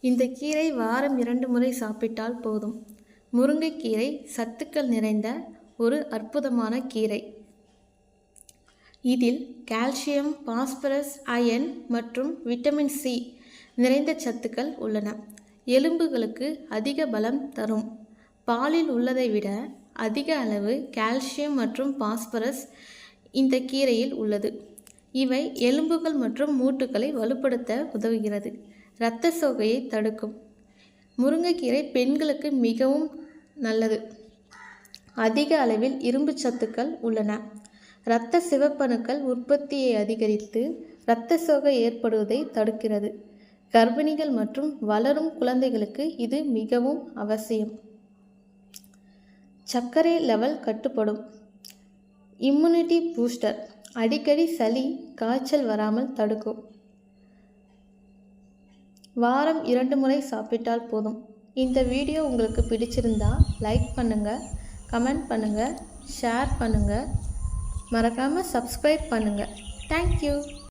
இந்த கீரை வாரம் 2 முறை சாப்பிட்டால் போதும். முருங்கைக்கீரை சத்துக்கள் நிறைந்த ஒரு அற்புதமான கீரை. இதில் கால்சியம், பாஸ்பரஸ், அயன் மற்றும் விட்டமின் சி நிறைந்த சத்துக்கள் உள்ளன. எலும்புகளுக்கு அதிக பலம் தரும். பாலில் உள்ளதை விட அதிக அளவு கால்சியம் மற்றும் பாஸ்பரஸ் இந்த கீரையில் உள்ளது. இவை எலும்புகள் மற்றும் மூட்டுகளை வலுப்படுத்த உதவுகிறது. இரத்த சோகையை தடுக்கும். முருங்கைக்கீரை பெண்களுக்கு மிகவும் நல்லது. அதிக அளவில் இரும்பு சத்துக்கள் உள்ளன. இரத்த சிவப்பணுக்கள் உற்பத்தியை அதிகரித்து இரத்த சோகை ஏற்படுவதை தடுக்கிறது. கர்ப்பிணிகள் மற்றும் வளரும் குழந்தைகளுக்கு இது மிகவும் அவசியம். சர்க்கரை லெவல் கட்டுப்படும். Immunity booster. அடிக்கடி சளி, காய்ச்சல் வராமல் தடுக்கும். வாரம் 2 முறை சாப்பிட்டால் போதும். இந்த வீடியோ உங்களுக்கு பிடிச்சிருந்தா லைக் பண்ணுங்கள், கமெண்ட் பண்ணுங்கள், ஷேர் பண்ணுங்கள், மறக்காமல் சப்ஸ்கிரைப் பண்ணுங்கள். தேங்க்யூ.